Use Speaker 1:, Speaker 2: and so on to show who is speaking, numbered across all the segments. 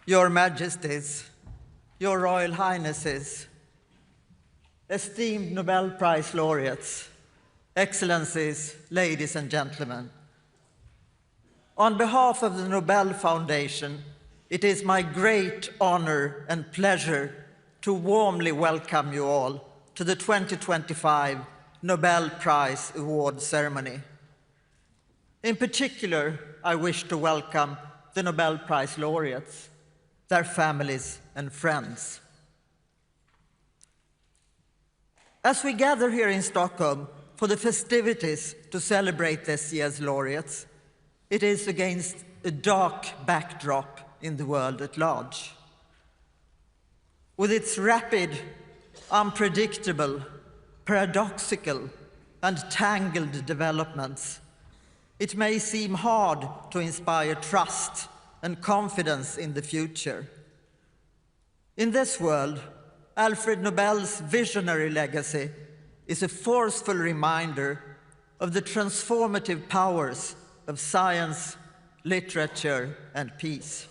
Speaker 1: Your Majesties, Your Royal Highnesses, esteemed Nobel Prize laureates, Excellencies, ladies and gentlemen. On behalf of the Nobel Foundation, it is my great honor and pleasure to warmly welcome you all to the 2025 Nobel Prize Award ceremony. In particular, I wish to welcome the Nobel Prize laureates, their families and friends. As we gather here in Stockholm for the festivities to celebrate this year's laureates, it is against a dark backdrop in the world at large. With its rapid, unpredictable, paradoxical, and tangled developments, it may seem hard to inspire trust and confidence in the future. In this world, Alfred Nobel's visionary legacy is a forceful reminder of the transformative powers of science, literature, and peace.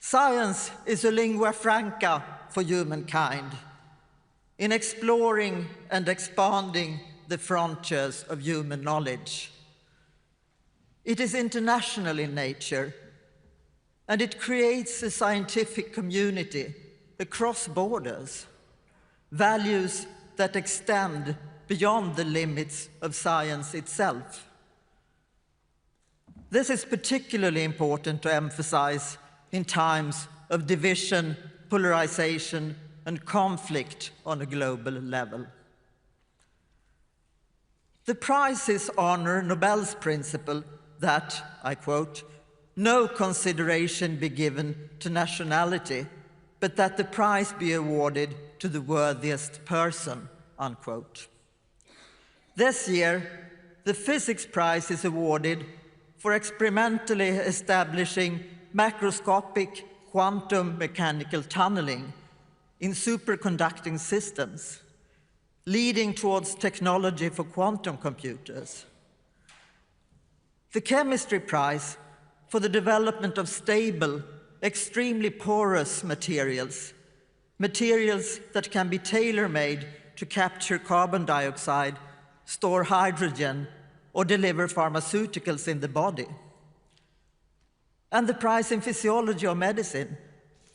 Speaker 1: Science is a lingua franca for humankind in exploring and expanding the frontiers of human knowledge. It is international in nature, and it creates a scientific community across borders, values that extend beyond the limits of science itself. This is particularly important to emphasize in times of division, polarization, and conflict on a global level. The prizes honor Nobel's principle that, I quote, "No consideration be given to nationality, but that the prize be awarded to the worthiest person," unquote. This year, the Physics Prize is awarded for experimentally establishing macroscopic quantum mechanical tunneling in superconducting systems, leading towards technology for quantum computers. The Chemistry Prize for the development of stable, extremely porous materials, materials that can be tailor-made to capture carbon dioxide, store hydrogen, or deliver pharmaceuticals in the body. And the prize in Physiology or Medicine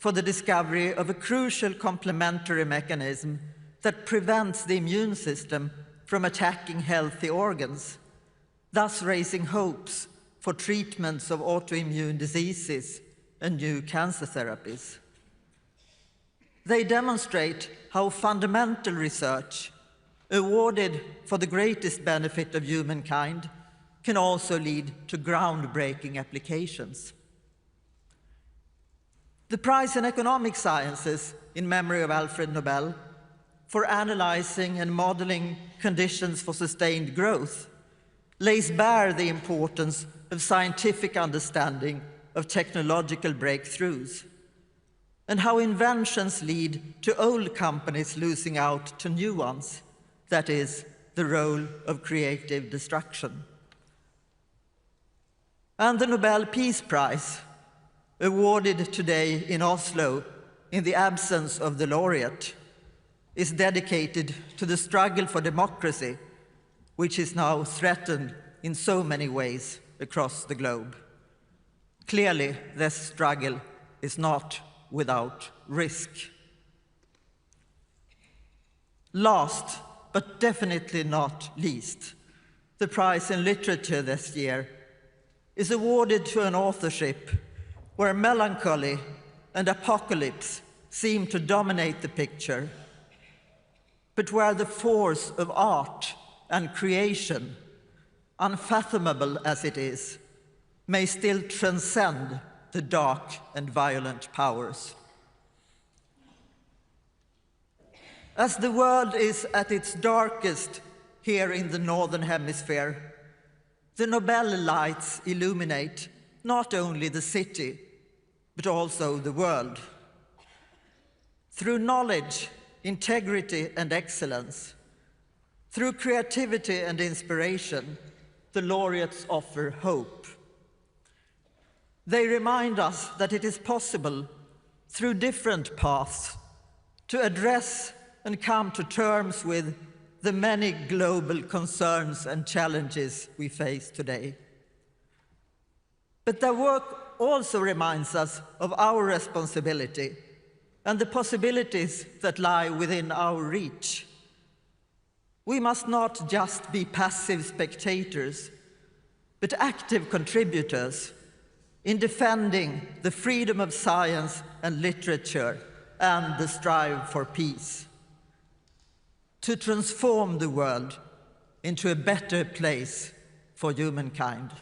Speaker 1: for the discovery of a crucial complementary mechanism that prevents the immune system from attacking healthy organs, thus raising hopes for treatments of autoimmune diseases and new cancer therapies. They demonstrate how fundamental research, awarded for the greatest benefit of humankind, can also lead to groundbreaking applications. The prize in Economic Sciences in memory of Alfred Nobel for analyzing and modeling conditions for sustained growth lays bare the importance of scientific understanding of technological breakthroughs and how inventions lead to old companies losing out to new ones, that is, the role of creative destruction. And the Nobel Peace Prize, awarded today in Oslo in the absence of the laureate, is dedicated to the struggle for democracy, which is now threatened in so many ways across the globe. Clearly, this struggle is not without risk. Last, but definitely not least, the prize in literature this year is awarded to an authorship where melancholy and apocalypse seem to dominate the picture, but where the force of art and creation, unfathomable as it is, may still transcend the dark and violent powers. As the world is at its darkest here in the Northern Hemisphere, the Nobel lights illuminate not only the city, but also the world. Through knowledge, integrity, and excellence, through creativity and inspiration, the laureates offer hope. They remind us that it is possible, through different paths, to address and come to terms with the many global concerns and challenges we face today. But their work also reminds us of our responsibility and the possibilities that lie within our reach. We must not just be passive spectators, but active contributors in defending the freedom of science and literature and the strive for peace, to transform the world into a better place for humankind.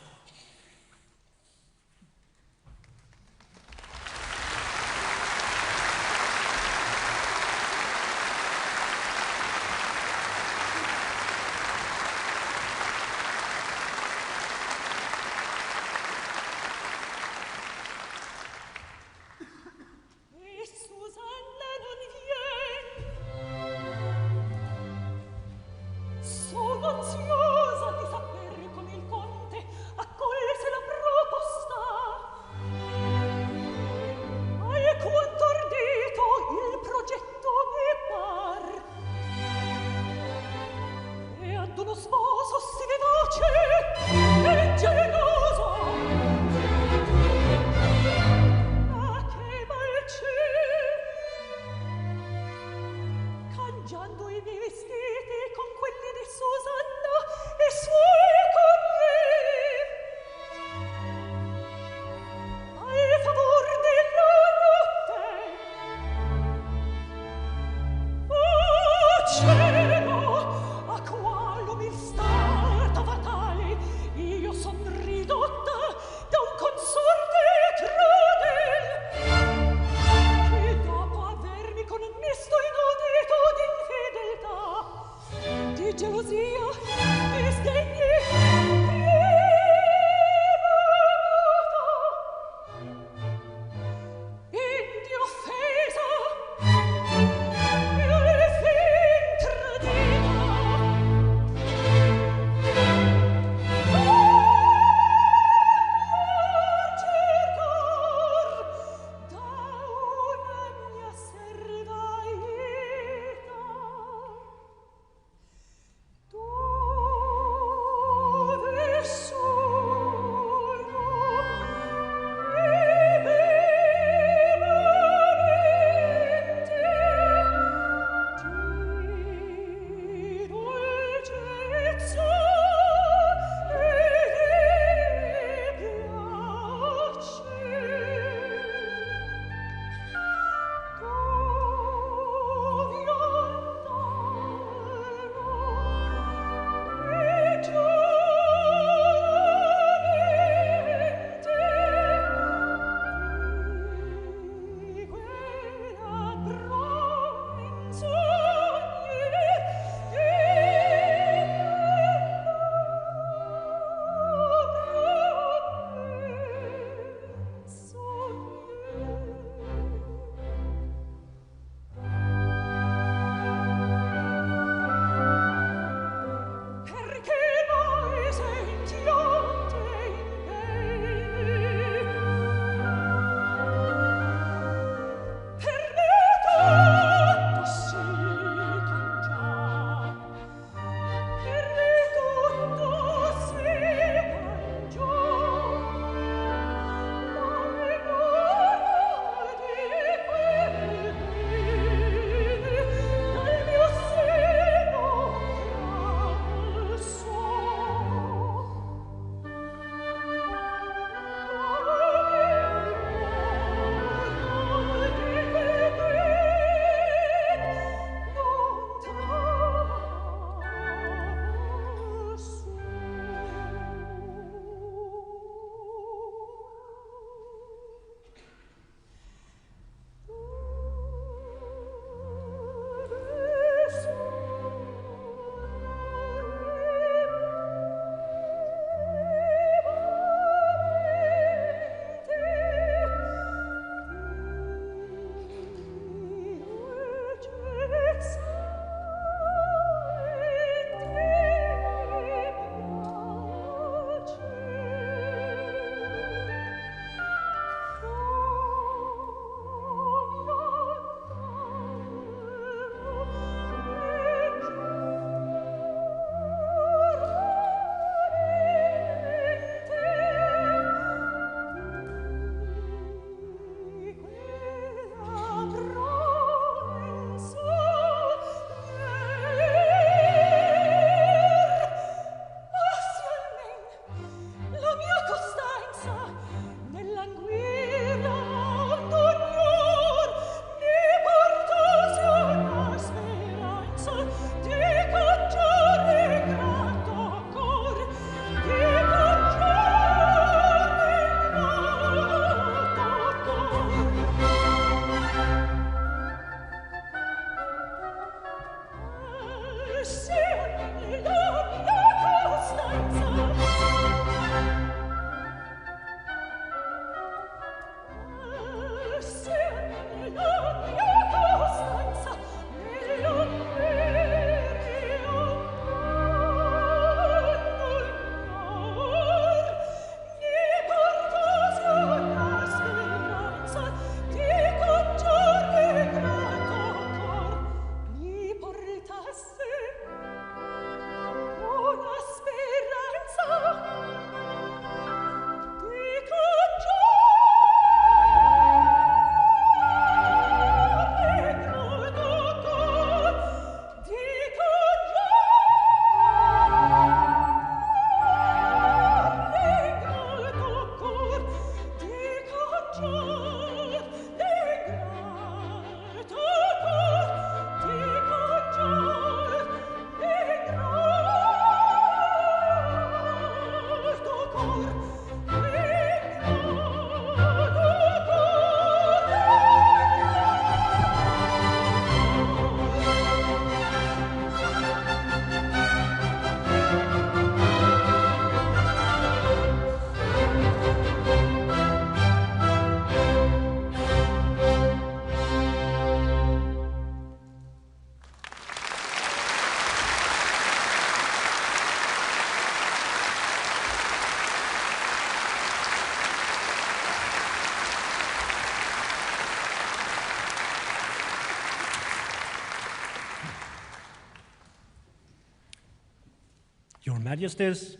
Speaker 2: Majesties,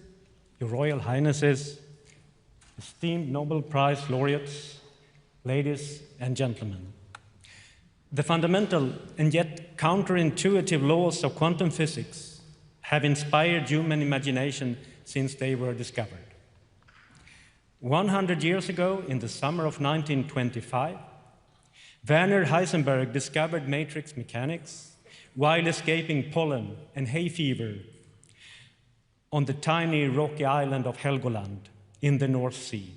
Speaker 2: Your Royal Highnesses, esteemed Nobel Prize laureates, ladies and gentlemen. The fundamental and yet counterintuitive laws of quantum physics have inspired human imagination since they were discovered. 100 years ago, in the summer of 1925, Werner Heisenberg discovered matrix mechanics while escaping pollen and hay fever on the tiny rocky island of Helgoland in the North Sea.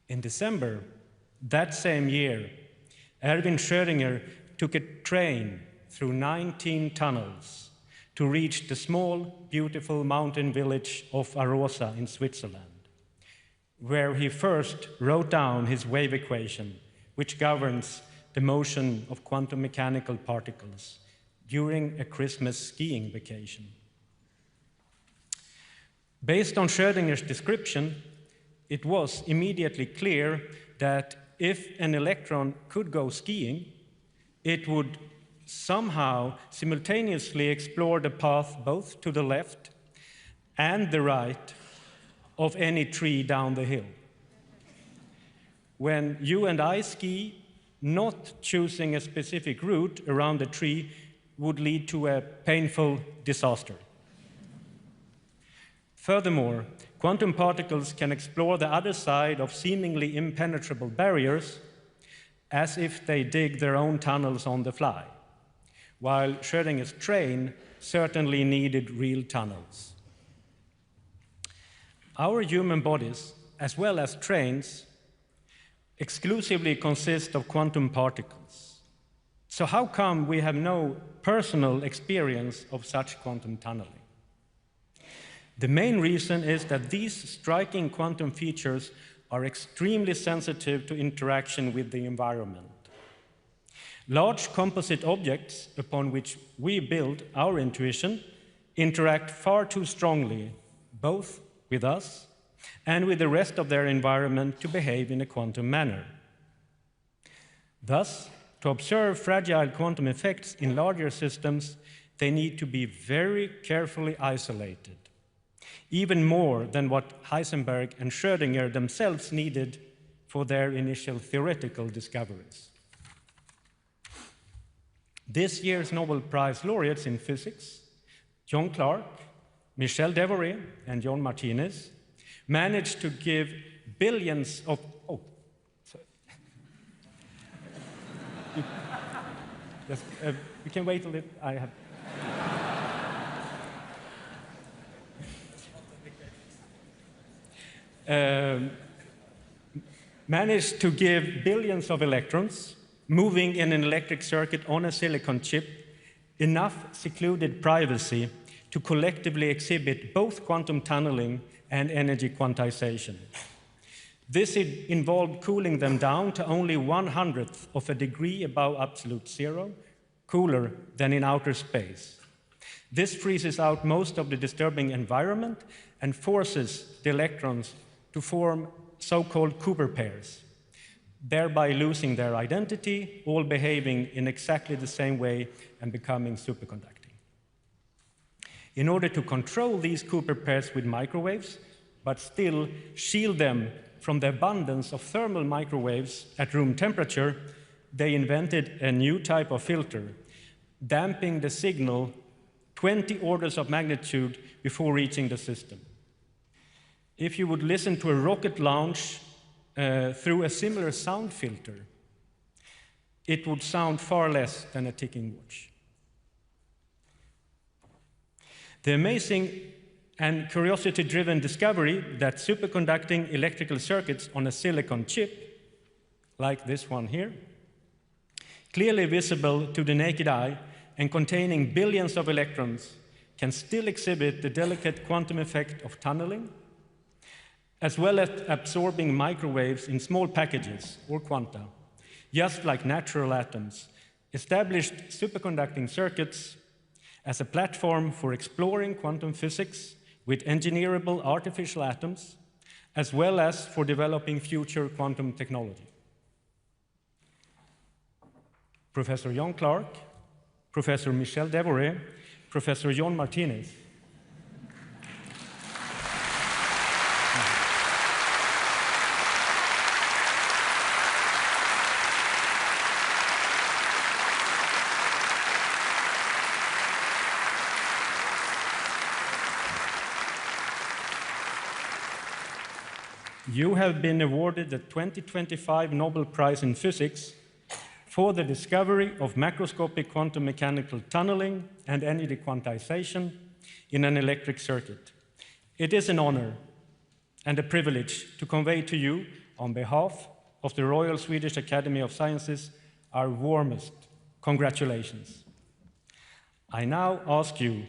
Speaker 2: In December that same year, Erwin Schrödinger took a train through 19 tunnels to reach the small, beautiful mountain village of Arosa in Switzerland, where he first wrote down his wave equation, which governs the motion of quantum mechanical particles during a Christmas skiing vacation. Based on Schrödinger's description, it was immediately clear that if an electron could go skiing, it would somehow simultaneously explore the path both to the left and the right of any tree down the hill. When you and I ski, not choosing a specific route around the tree would lead to a painful disaster. Furthermore, quantum particles can explore the other side of seemingly impenetrable barriers as if they dig their own tunnels on the fly, while Schrödinger's train certainly needed real tunnels. Our human bodies, as well as trains, exclusively consist of quantum particles. So how come we have no personal experience of such quantum tunneling? The main reason is that these striking quantum features are extremely sensitive to interaction with the environment. Large composite objects upon which we build our intuition interact far too strongly, both with us and with the rest of their environment, to behave in a quantum manner. Thus, to observe fragile quantum effects in larger systems, they need to be very carefully isolated, even more than what Heisenberg and Schrödinger themselves needed for their initial theoretical discoveries. This year's Nobel Prize laureates in physics, John Clark, Michel Devoret, and John Martinez, managed to give billions of... Oh, sorry. Yes, we can wait a little. I have... managed to give billions of electrons moving in an electric circuit on a silicon chip enough secluded privacy to collectively exhibit both quantum tunneling and energy quantization. This involved cooling them down to only 1/100th of a degree above absolute zero, cooler than in outer space. This freezes out most of the disturbing environment and forces the electrons to form so-called Cooper pairs, thereby losing their identity, all behaving in exactly the same way and becoming superconducting. In order to control these Cooper pairs with microwaves, but still shield them from the abundance of thermal microwaves at room temperature, they invented a new type of filter, damping the signal 20 orders of magnitude before reaching the system. If you would listen to a rocket launch through a similar sound filter, it would sound far less than a ticking watch. The amazing and curiosity-driven discovery that superconducting electrical circuits on a silicon chip, like this one here, clearly visible to the naked eye and containing billions of electrons, can still exhibit the delicate quantum effect of tunneling, as well as absorbing microwaves in small packages, or quanta, just like natural atoms, established superconducting circuits as a platform for exploring quantum physics with engineerable artificial atoms, as well as for developing future quantum technology. Professor John Clark, Professor Michel Devoret, Professor John Martinez, you have been awarded the 2025 Nobel Prize in Physics for the discovery of macroscopic quantum mechanical tunneling and energy quantization in an electric circuit. It is an honor and a privilege to convey to you, on behalf of the Royal Swedish Academy of Sciences, our warmest congratulations. I now ask you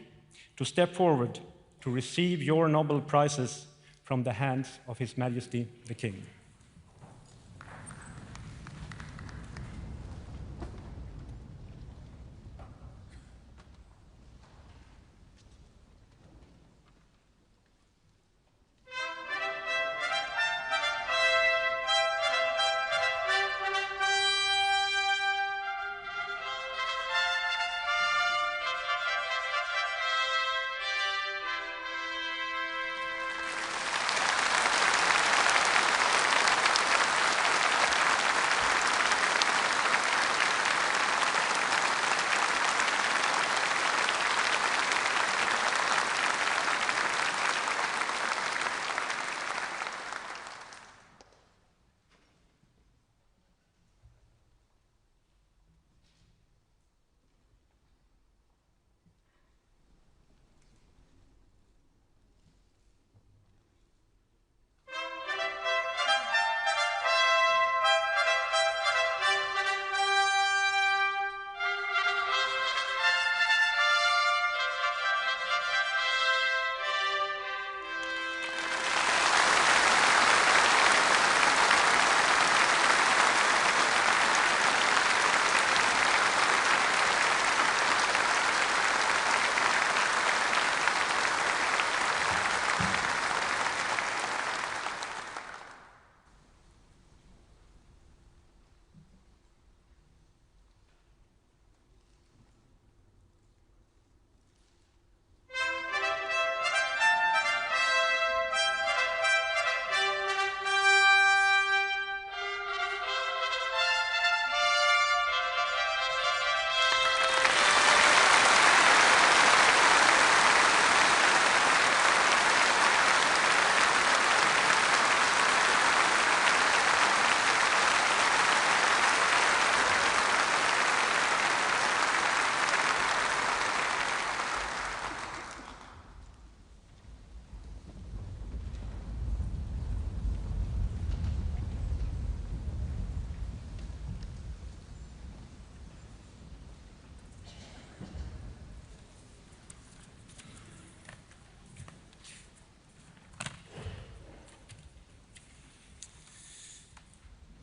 Speaker 2: to step forward to receive your Nobel Prizes from the hands of His Majesty the King.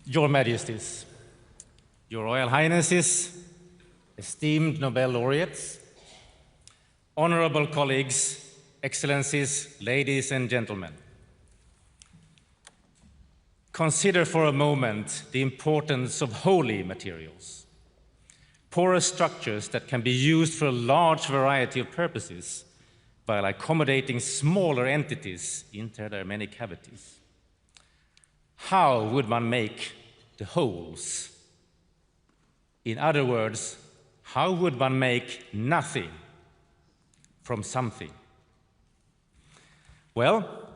Speaker 3: Your Majesties, Your Royal Highnesses, esteemed Nobel laureates, honorable colleagues, excellencies, ladies and gentlemen. Consider for a moment the importance of holy materials, porous structures that can be used for a large variety of purposes while accommodating smaller entities into their many cavities. How would one make the wholes? In other words, how would one make nothing from something? Well,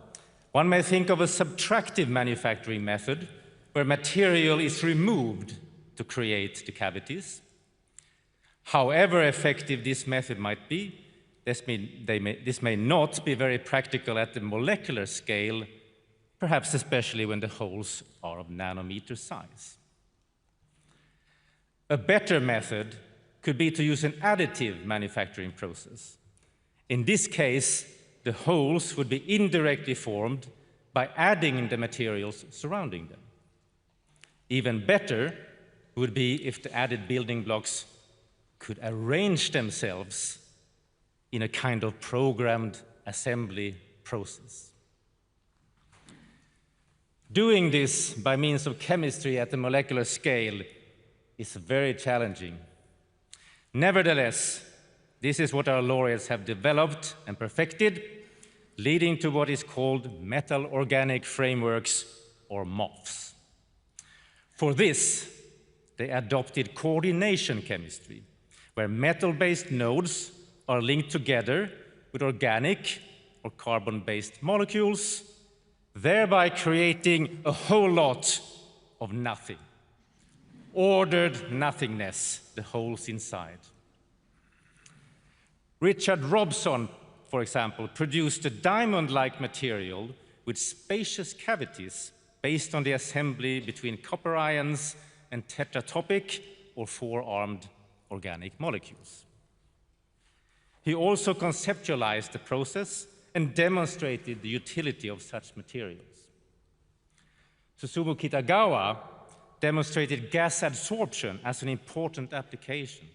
Speaker 3: one may think of a subtractive manufacturing method where material is removed to create the cavities. However effective this method might be, this may not be very practical at the molecular scale, perhaps especially when the holes are of nanometer size. A better method could be to use an additive manufacturing process. In this case, the holes would be indirectly formed by adding the materials surrounding them. Even better would be if the added building blocks could arrange themselves in a kind of programmed assembly process. Doing this by means of chemistry at the molecular scale is very challenging. Nevertheless, this is what our laureates have developed and perfected, leading to what is called metal organic frameworks, or MOFs. For this, they adopted coordination chemistry, where metal-based nodes are linked together with organic or carbon-based molecules thereby creating a whole lot of nothing. Ordered nothingness, the holes inside. Richard Robson, for example, produced a diamond-like material with spacious cavities based on the assembly between copper ions and tetratopic or four-armed organic molecules. He also conceptualized the process and demonstrated the utility of such materials. Susumu Kitagawa demonstrated gas adsorption as an important application.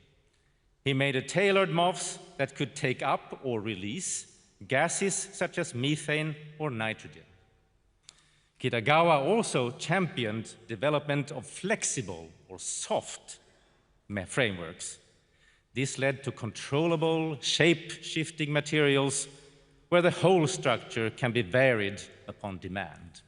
Speaker 3: He made a tailored MOFs that could take up or release gases such as methane or nitrogen. Kitagawa also championed development of flexible or soft frameworks. This led to controllable, shape-shifting materials where the whole structure can be varied upon demand.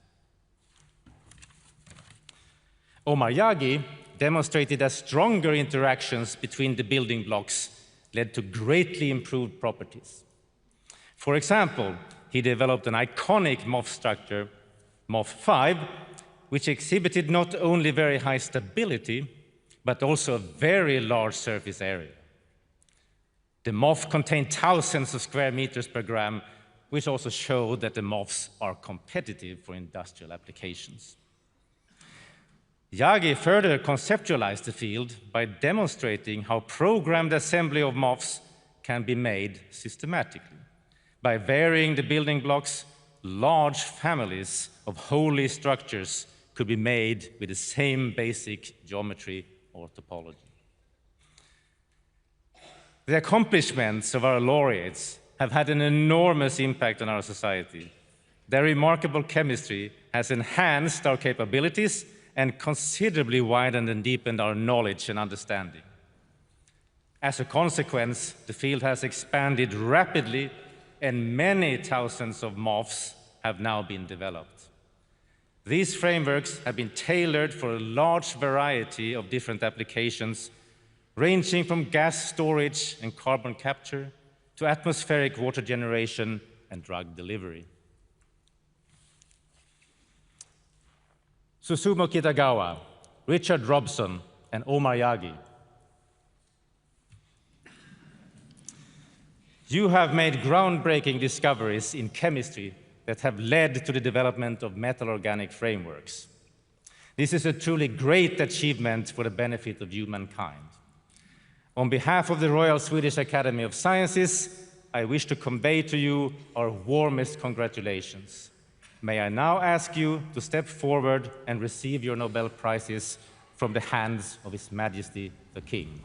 Speaker 3: Omar Yagi demonstrated that stronger interactions between the building blocks led to greatly improved properties. For example, he developed an iconic MOF structure, MOF 5, which exhibited not only very high stability, but also a very large surface area. The MOF contained thousands of square meters per gram, which also showed that the MOFs are competitive for industrial applications. Yagi further conceptualized the field by demonstrating how programmed assembly of MOFs can be made systematically. By varying the building blocks, large families of wholly structures could be made with the same basic geometry or topology. The accomplishments of our laureates have had an enormous impact on our society. Their remarkable chemistry has enhanced our capabilities and considerably widened and deepened our knowledge and understanding. As a consequence, the field has expanded rapidly, and many thousands of MOFs have now been developed. These frameworks have been tailored for a large variety of different applications, ranging from gas storage and carbon capture to atmospheric water generation and drug delivery. Susumu Kitagawa, Richard Robson, and Omar Yagi. You have made groundbreaking discoveries in chemistry that have led to the development of metal-organic frameworks. This is a truly great achievement for the benefit of humankind. On behalf of the Royal Swedish Academy of Sciences, I wish to convey to you our warmest congratulations. May I now ask you to step forward and receive your Nobel Prizes from the hands of His Majesty the King.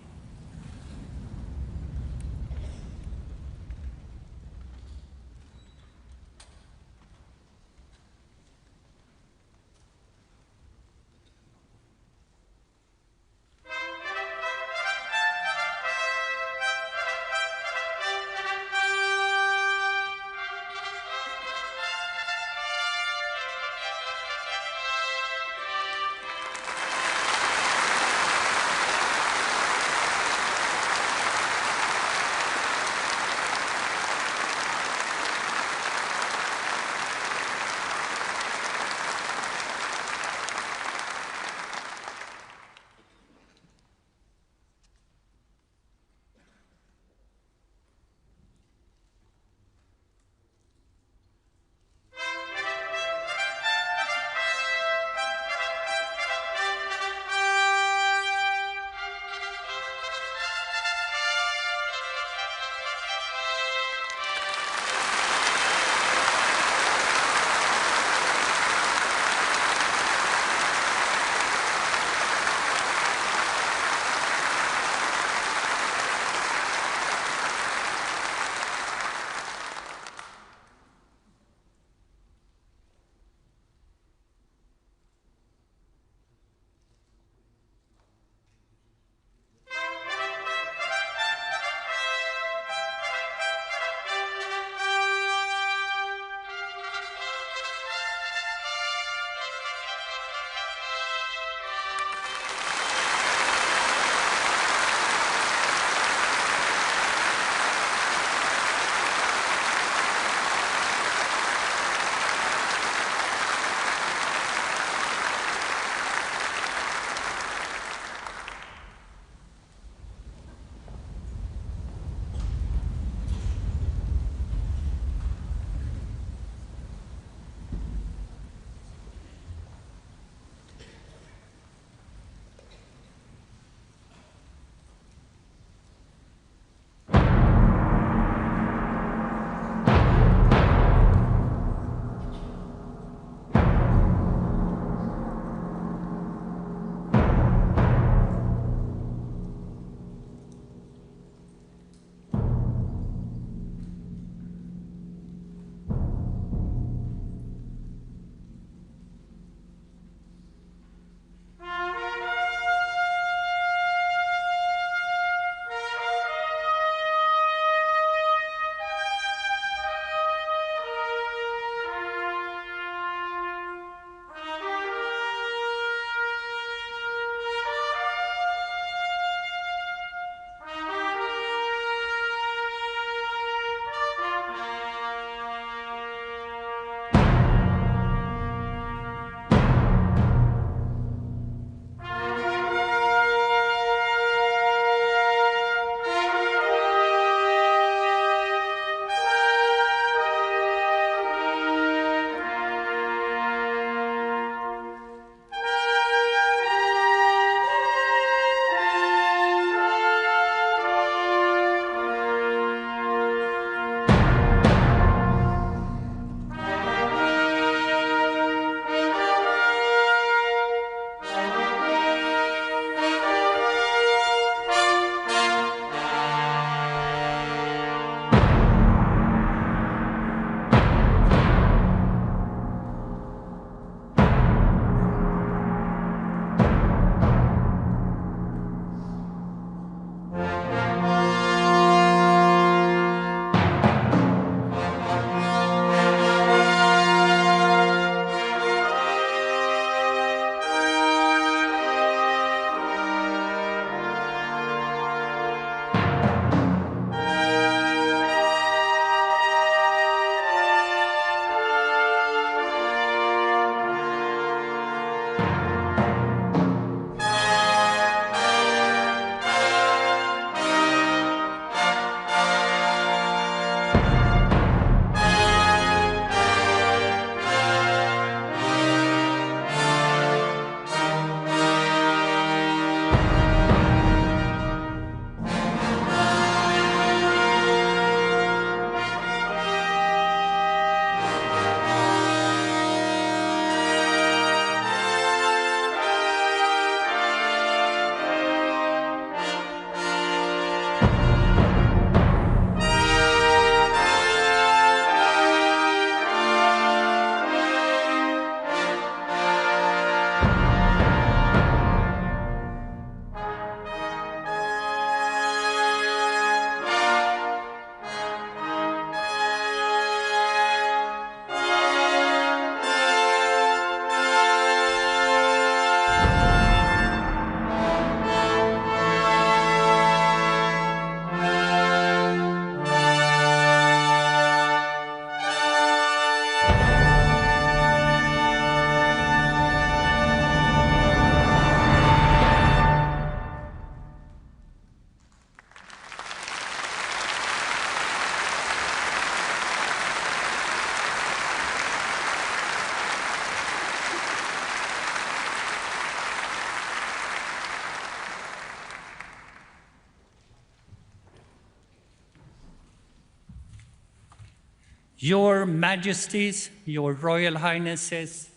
Speaker 4: Your Majesties, Your Royal Highnesses,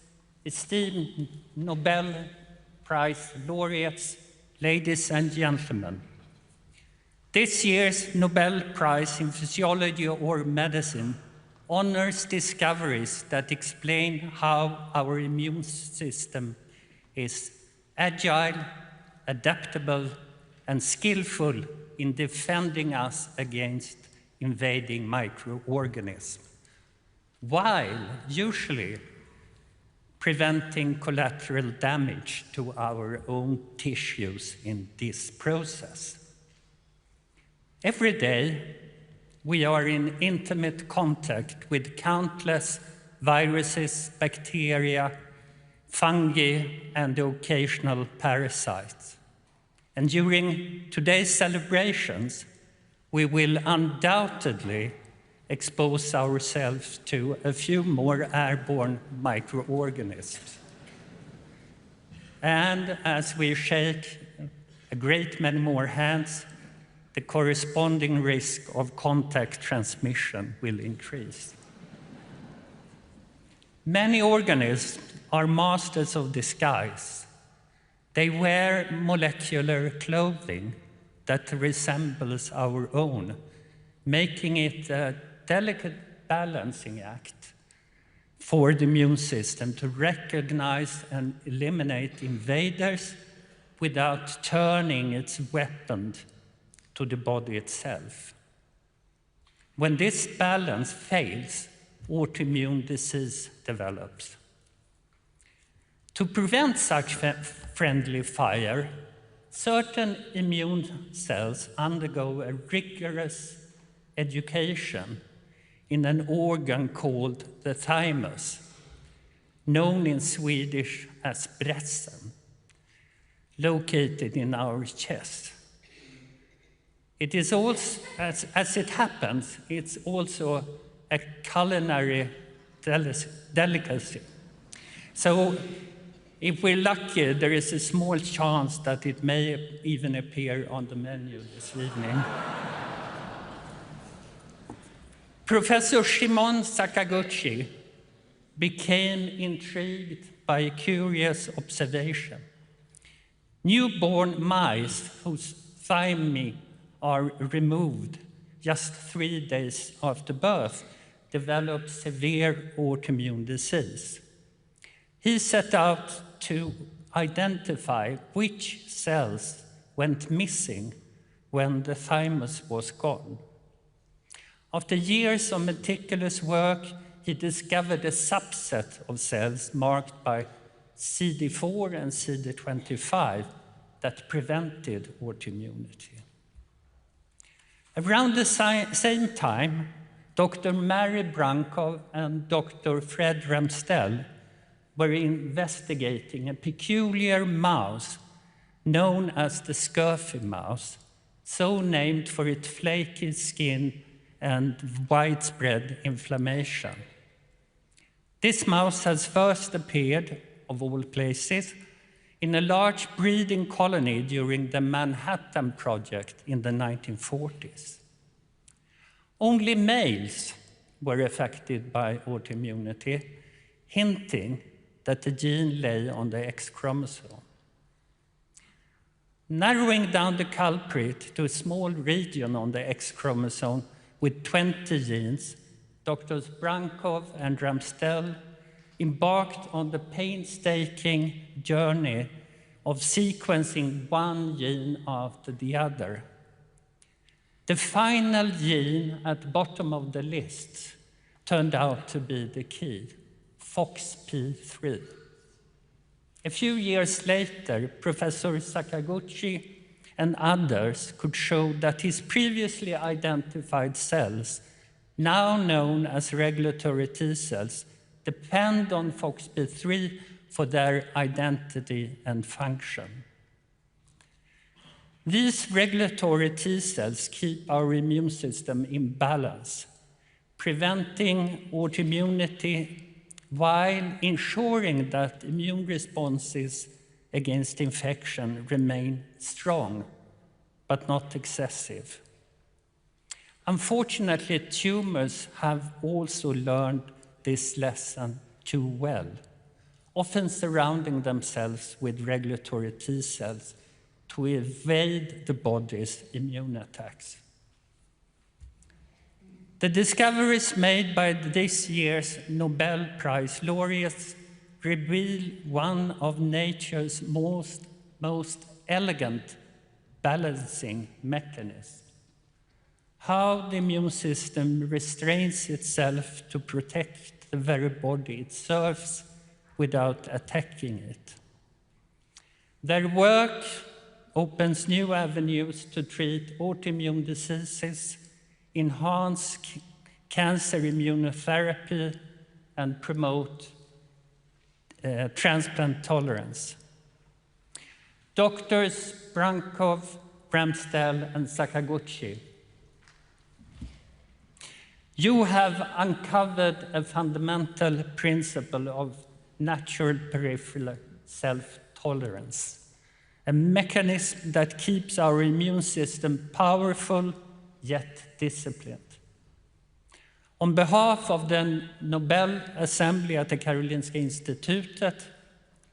Speaker 4: esteemed Nobel Prize laureates, ladies and gentlemen. This year's Nobel Prize in Physiology or Medicine honors discoveries that explain how our immune system is agile, adaptable, and skillful in defending us against invading microorganisms, while usually preventing collateral damage to our own tissues in this process. Every day, we are in intimate contact with countless viruses, bacteria, fungi, and the occasional parasites. And during today's celebrations, we will undoubtedly expose ourselves to a few more airborne microorganisms. And as we shake a great many more hands, the corresponding risk of contact transmission will increase. Many organisms are masters of disguise. They wear molecular clothing that resembles our own, making it a delicate balancing act for the immune system to recognize and eliminate invaders without turning its weapon to the body itself. When this balance fails, autoimmune disease develops. To prevent such friendly fire, certain immune cells undergo a rigorous education in an organ called the thymus, known in Swedish as brässen, located in our chest. It is also, as it happens, it's also a culinary delicacy. So if we're lucky, there is a small chance that it may even appear on the menu this evening. Professor Shimon Sakaguchi became intrigued by a curious observation. Newborn mice whose thymi are removed just 3 days after birth develop severe autoimmune disease. He set out to identify which cells went missing when the thymus was gone. After years of meticulous work, he discovered a subset of cells marked by CD4 and CD25 that prevented autoimmunity. Around the same time, Dr. Mary Brankov and Dr. Fred Ramstell were investigating a peculiar mouse known as the scurfy mouse, so named for its flaky skin and widespread inflammation. This mouse has first appeared, of all places, in a large breeding colony during the Manhattan Project in the 1940s. Only males were affected by autoimmunity, hinting that the gene lay on the X chromosome. Narrowing down the culprit to a small region on the X chromosome with 20 genes, Drs. Brankov and Ramstell embarked on the painstaking journey of sequencing one gene after the other. The final gene at the bottom of the list turned out to be the key, FOXP3. A few years later, Professor Sakaguchi and others could show that his previously identified cells, now known as regulatory T cells, depend on FOXP3 for their identity and function. These regulatory T cells keep our immune system in balance, preventing autoimmunity while ensuring that immune responses against infection remain strong, but not excessive. Unfortunately, tumors have also learned this lesson too well, often surrounding themselves with regulatory T cells to evade the body's immune attacks. The discoveries made by this year's Nobel Prize laureates reveal one of nature's most elegant balancing mechanisms. How the immune system restrains itself to protect the very body it serves without attacking it. Their work opens new avenues to treat autoimmune diseases, enhance cancer immunotherapy, and promote transplant tolerance. Doctors Brankov, Ramsdell, and Sakaguchi, you have uncovered a fundamental principle of natural peripheral self-tolerance, a mechanism that keeps our immune system powerful yet disciplined. On behalf of the Nobel Assembly at the Karolinska Institutet,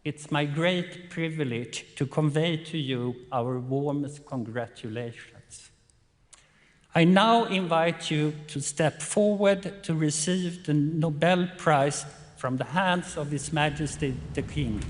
Speaker 4: it's my great privilege to convey to you our warmest congratulations. I now invite you to step forward to receive the Nobel Prize from the hands of His Majesty the King.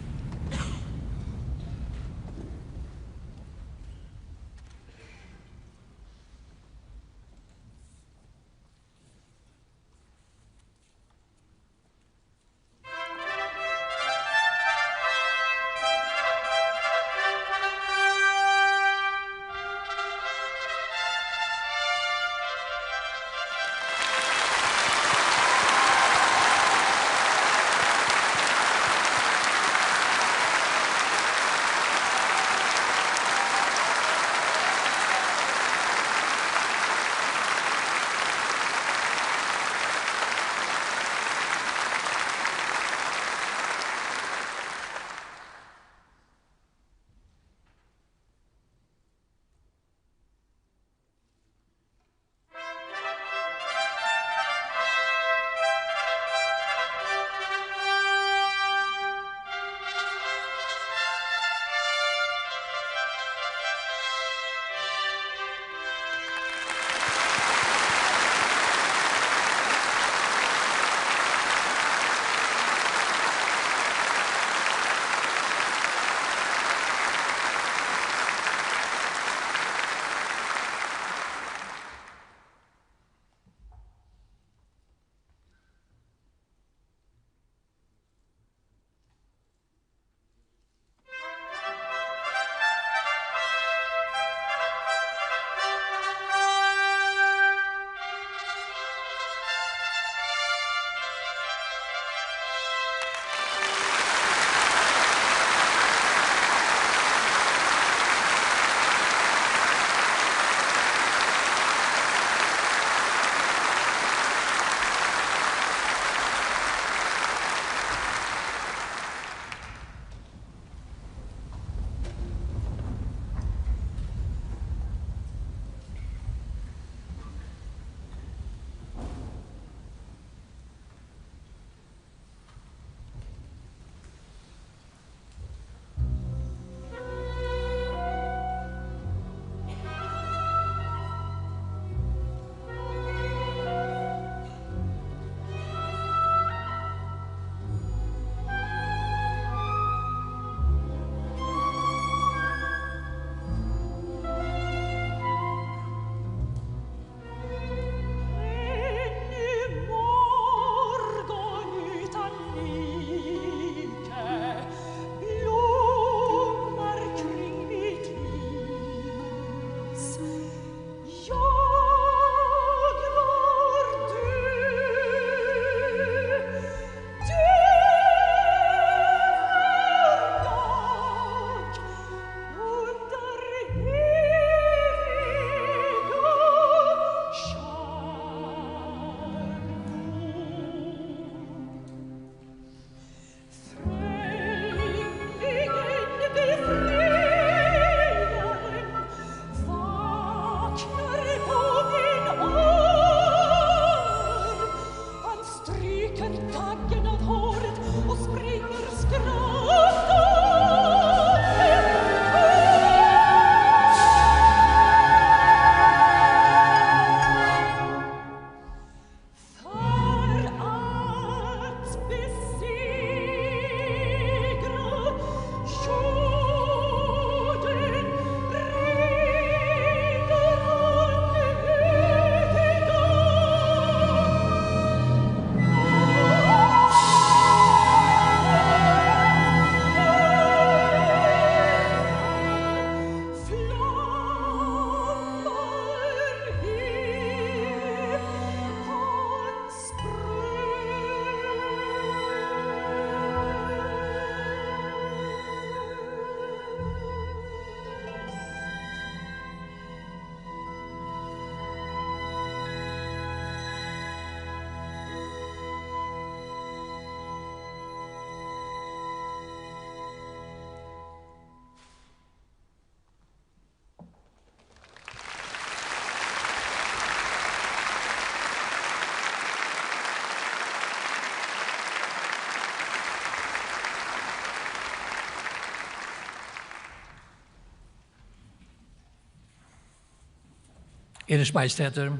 Speaker 5: Eders Majestäter,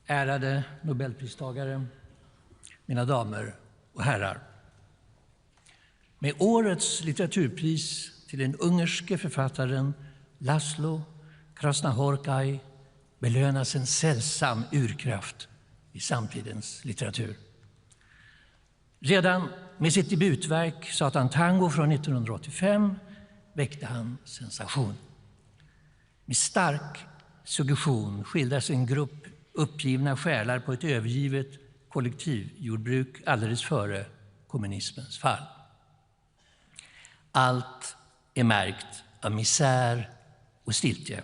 Speaker 5: ärade Nobelpristagare, mina damer och herrar. Med årets litteraturpris till den ungerske författaren Laszlo Krasznahorkai belönas en sällsam urkraft i samtidens litteratur. Redan med sitt debutverk Satan Tango från 1985 väckte han sensation. Med stark suggestion skildras en grupp uppgivna själar på ett övergivet kollektivjordbruk alldeles före kommunismens fall. Allt är märkt av misär och stiltje.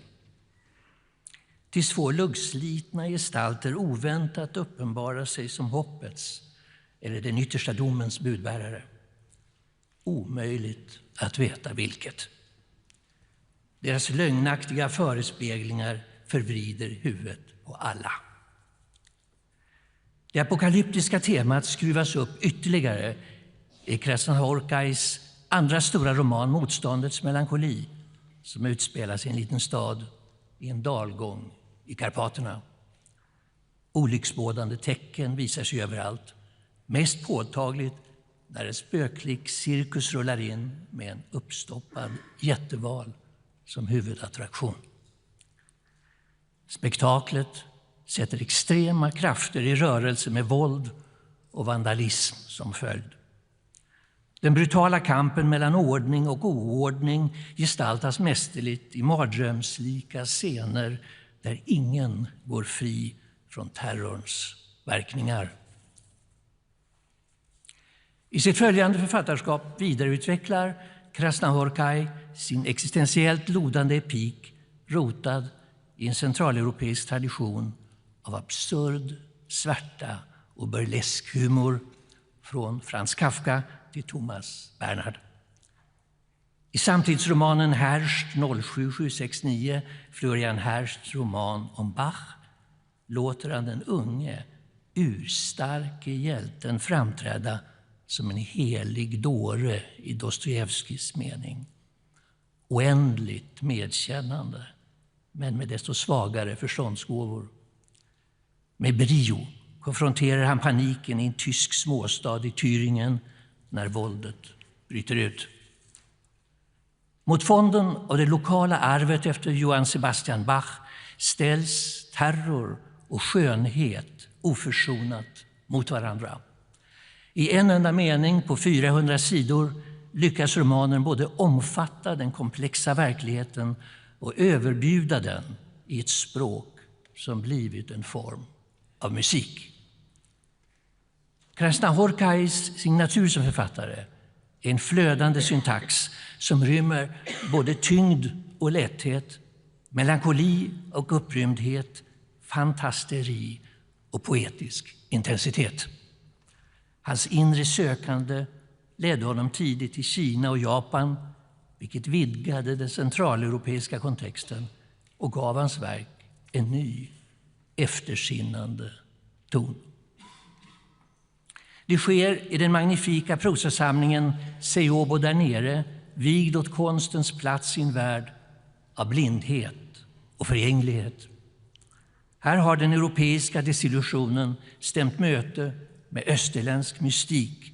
Speaker 5: Tills två luggslitna gestalter oväntat uppenbarar sig som hoppets eller den yttersta domens budbärare. Omöjligt att veta vilket. Deras lögnaktiga förespeglingar förvrider huvudet på alla. Det apokalyptiska temat skruvas upp ytterligare i Krasznahorkais andra stora roman Motståndets melankoli, som utspelas i en liten stad i en dalgång i Karpaterna. Olycksbådande tecken visar sig överallt, mest påtagligt när en spöklik cirkus rullar in med en uppstoppad jätteval som huvudattraktion. Spektaklet sätter extrema krafter i rörelse med våld och vandalism som följd. Den brutala kampen mellan ordning och oordning gestaltas mästerligt i mardrömslika scener där ingen går fri från terrorns verkningar. I sitt följande författarskap vidareutvecklar Krasznahorkai sin existentiellt lodande epik rotad i en centraleuropeisk tradition av absurd svärta och burlesk humor från Franz Kafka till Thomas Bernhard. I samtidsromanen Herst 07769, Florian Hersts roman om Bach, låter han den unge, urstarke hjälten framträda som en helig dåre i Dostojevskijs mening. Oändligt medkännande, men med desto svagare förståndsgåvor. Med brio konfronterar han paniken i en tysk småstad i Thüringen när våldet bryter ut. Mot fonden av det lokala arvet efter Johann Sebastian Bach ställs terror och skönhet oförsonat mot varandra. I en enda mening på 400 sidor lyckas romanen både omfatta den komplexa verkligheten och överbjuda den i ett språk som blivit en form av musik. Krasznahorkais signatur som författare är en flödande syntax som rymmer både tyngd och lätthet, melankoli och upprymdhet, fantasteri och poetisk intensitet. Hans inre sökande ledde honom tidigt till Kina och Japan, vilket vidgade den centraleuropeiska kontexten och gav hans verk en ny, eftersinnande ton. Det sker i den magnifika prosasamlingen Seobo där nere, vigd åt konstens plats i en värld av blindhet och förgänglighet. Här har den europeiska desillusionen stämt möte med österländsk mystik,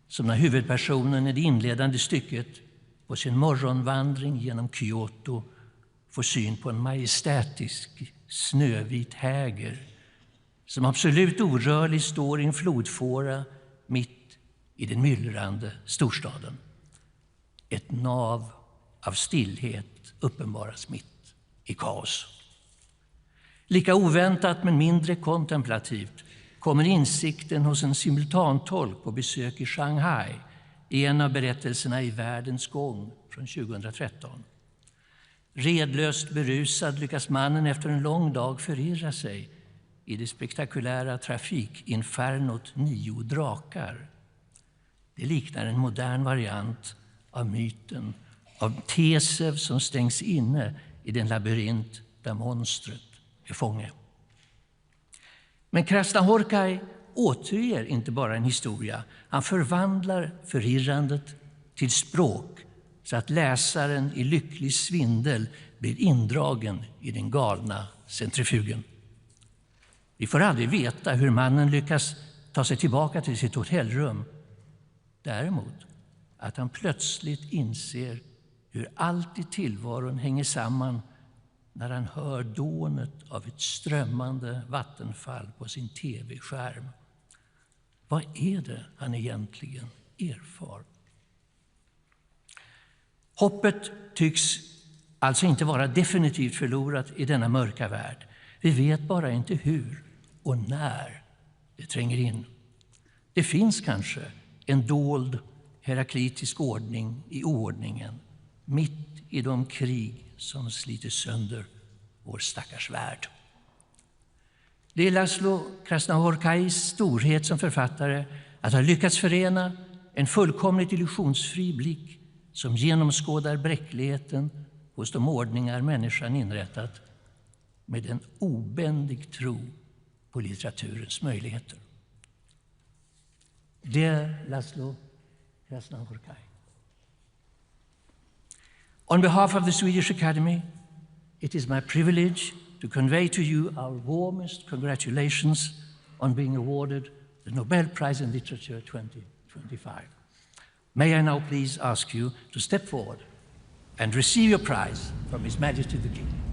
Speaker 5: som när huvudpersonen i det inledande stycket på sin morgonvandring genom Kyoto får syn på en majestätisk snövit häger som absolut orörlig står i en flodfåra mitt i den myllrande storstaden. Ett nav av stillhet uppenbaras mitt i kaos. Lika oväntat men mindre kontemplativt kommer insikten hos en simultantolk på besök i Shanghai i en av berättelserna i Världens gång från 2013. Redlöst berusad lyckas mannen efter en lång dag förirra sig i det spektakulära trafikinfernot 9 drakar. Det liknar en modern variant av myten av Tesev som stängs inne i den labyrint där monstret är fånge. Men Krasznahorkai återger inte bara en historia. Han förvandlar förirrandet till språk så att läsaren i lycklig svindel blir indragen i den galna centrifugen. Vi får aldrig veta hur mannen lyckas ta sig tillbaka till sitt hotellrum. Däremot att han plötsligt inser hur allt i tillvaron hänger samman när han hör dånet av ett strömmande vattenfall på sin tv-skärm. Vad är det han egentligen erfar? Hoppet tycks alltså inte vara definitivt förlorat i denna mörka värld. Vi vet bara inte hur och när det tränger in. Det finns kanske en dold heraklitisk ordning i oordningen, mitt i de krig som sliter sönder vår stackars värld. Det är Laszlo Krasznahorkais storhet som författare att ha lyckats förena en fullkomligt illusionsfri blick som genomskådar bräckligheten hos de ordningar människan inrättat med en obändig tro på litteraturens möjligheter. Dear Laszlo Krasznahorkai, on behalf of the Swedish Academy, it is my privilege to convey to you our warmest congratulations on being awarded the Nobel Prize in Literature 2025. May I now please ask you to step forward and receive your prize from His Majesty the King.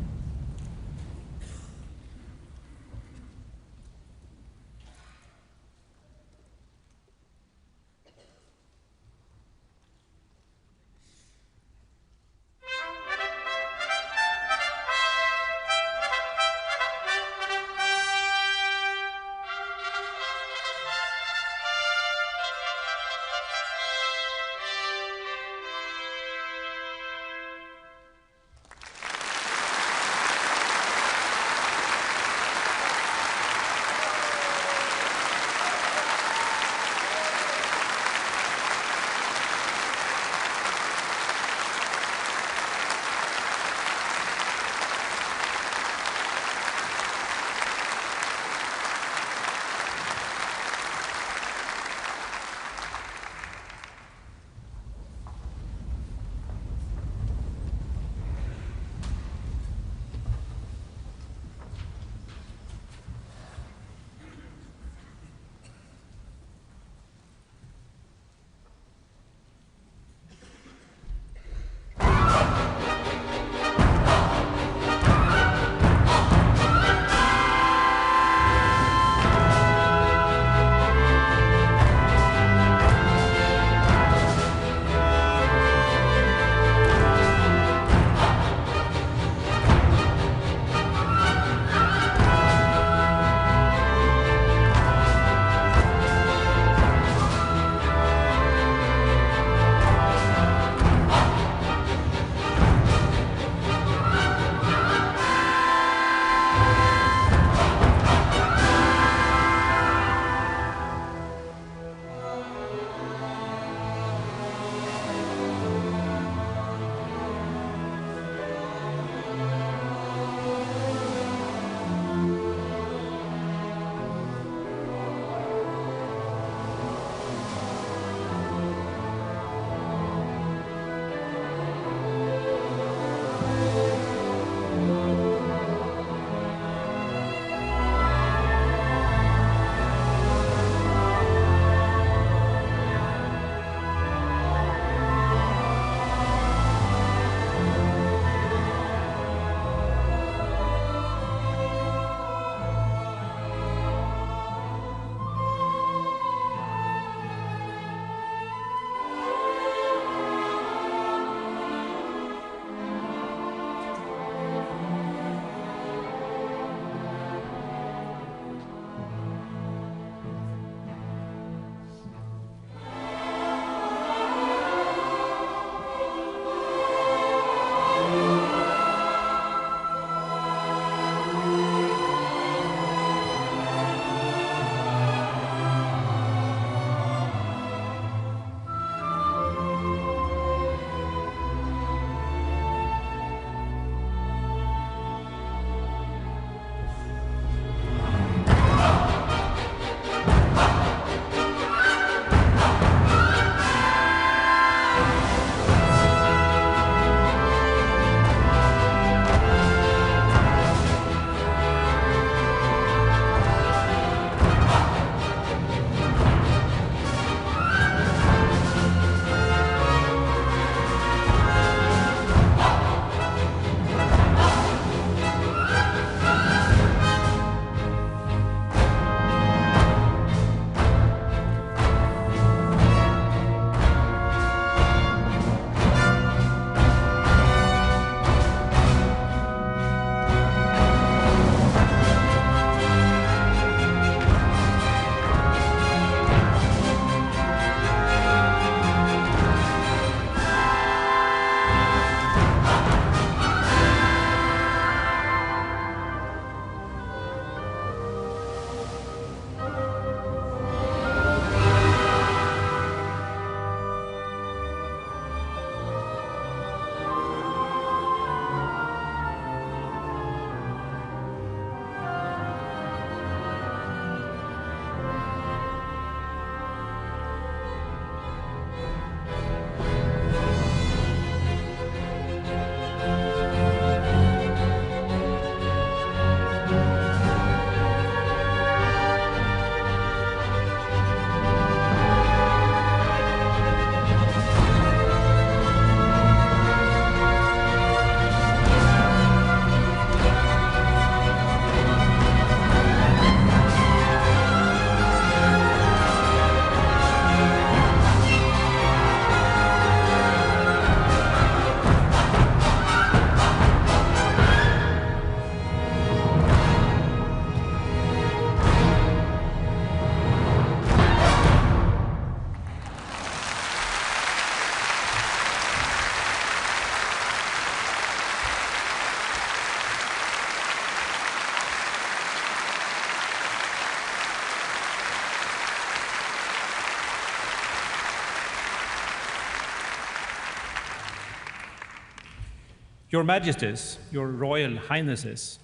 Speaker 6: Your Majesties, Your Royal Highnesses,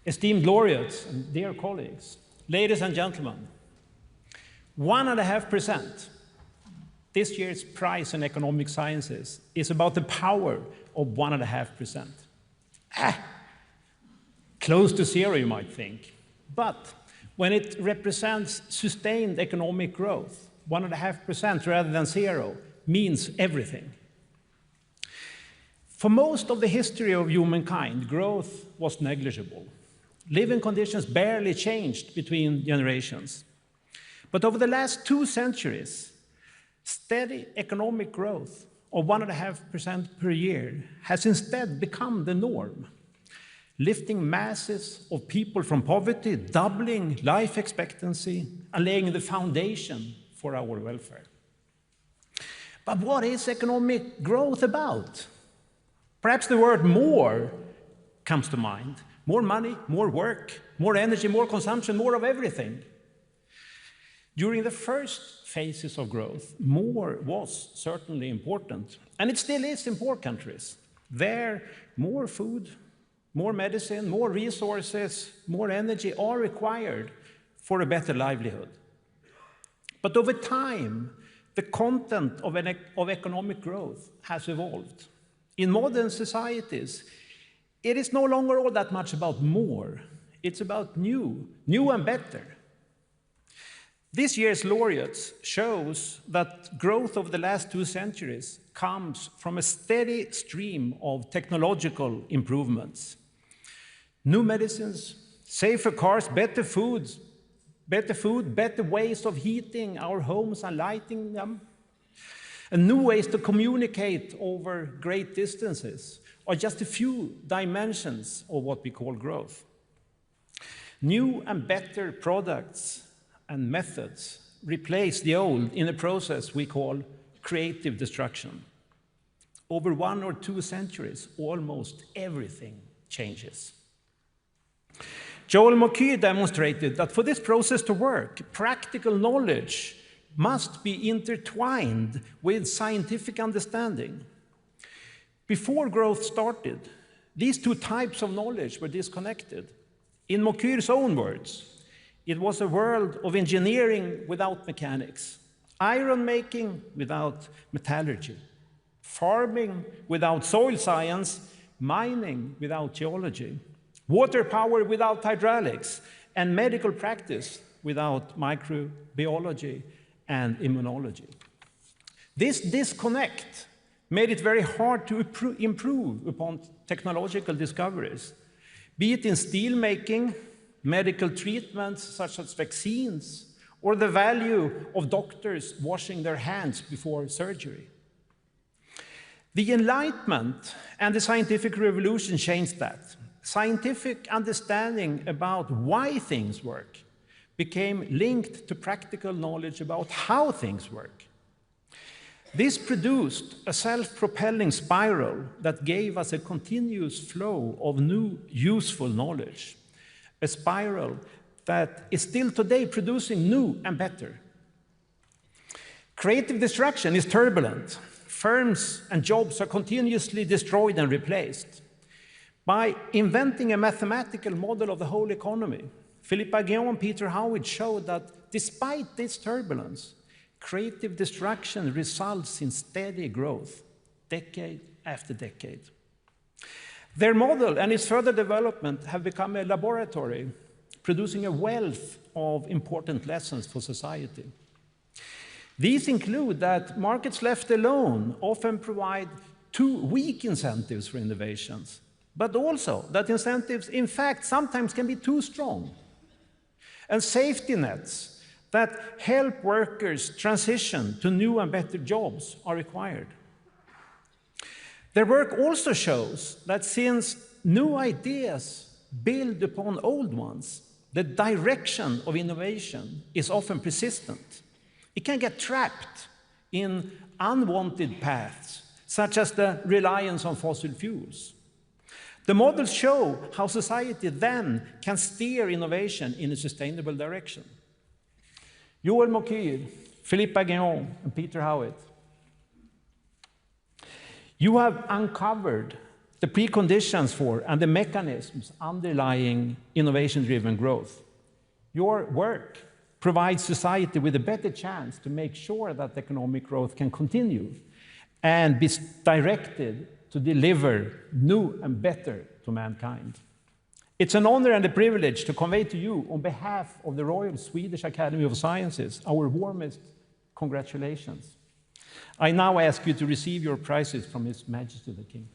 Speaker 6: esteemed laureates and dear colleagues, ladies and gentlemen, 1.5%, this year's prize in economic sciences is about the power of 1.5%. Close to zero, you might think. But when it represents sustained economic growth, 1.5% rather than zero means everything. For most of the history of humankind, growth was negligible. Living conditions barely changed between generations. But over the last 2 centuries, steady economic growth of 1.5% per year has instead become the norm, lifting masses of people from poverty, doubling life expectancy, and laying the foundation for our welfare. But what is economic growth about? Perhaps the word more comes to mind. More money, more work, more energy, more consumption, more of everything. During the first phases of growth, more was certainly important, and it still is in poor countries. There, more food, more medicine, more resources, more energy are required for a better livelihood. But over time, the content of economic growth has evolved. In modern societies, it is no longer all that much about more. It's about new and better. This year's laureates shows that growth over the last 2 centuries comes from a steady stream of technological improvements. New medicines, safer cars, better food, better ways of heating our homes and lighting them, and new ways to communicate over great distances are just a few dimensions of what we call growth. New and better products and methods replace the old in a process we call creative destruction. Over 1 or 2 centuries, almost everything changes. Joel Mokyr demonstrated that for this process to work, practical knowledge must be intertwined with scientific understanding. Before growth started, these 2 types of knowledge were disconnected. In Mokyr's own words, it was a world of engineering without mechanics, iron making without metallurgy, farming without soil science, mining without geology, water power without hydraulics, and medical practice without microbiology and immunology. This disconnect made it very hard to improve upon technological discoveries, be it in steel making, medical treatments such as vaccines, or the value of doctors washing their hands before surgery. The Enlightenment and the scientific revolution changed that. Scientific understanding about why things work became linked to practical knowledge about how things work. This produced a self-propelling spiral that gave us a continuous flow of new, useful knowledge, a spiral that is still today producing new and better. Creative destruction is turbulent. Firms and jobs are continuously destroyed and replaced. By inventing a mathematical model of the whole economy, Philippe Aghion and Peter Howitt showed that despite this turbulence, creative destruction results in steady growth, decade after decade. Their model and its further development have become a laboratory, producing a wealth of important lessons for society. These include that markets left alone often provide too weak incentives for innovations, but also that incentives, in fact, sometimes can be too strong. And safety nets that help workers transition to new and better jobs are required. Their work also shows that since new ideas build upon old ones, the direction of innovation is often persistent. It can get trapped in unwanted paths, such as the reliance on fossil fuels. The models show how society then can steer innovation in a sustainable direction. Joel Mokyr, Philippe Aghion, and Peter Howitt, you have uncovered the preconditions for, and the mechanisms underlying innovation-driven growth. Your work provides society with a better chance to make sure that economic growth can continue and be directed to deliver new and better to mankind. It's an honor and a privilege to convey to you, on behalf of the Royal Swedish Academy of Sciences, our warmest congratulations. I now ask you to receive your prizes from His Majesty the King.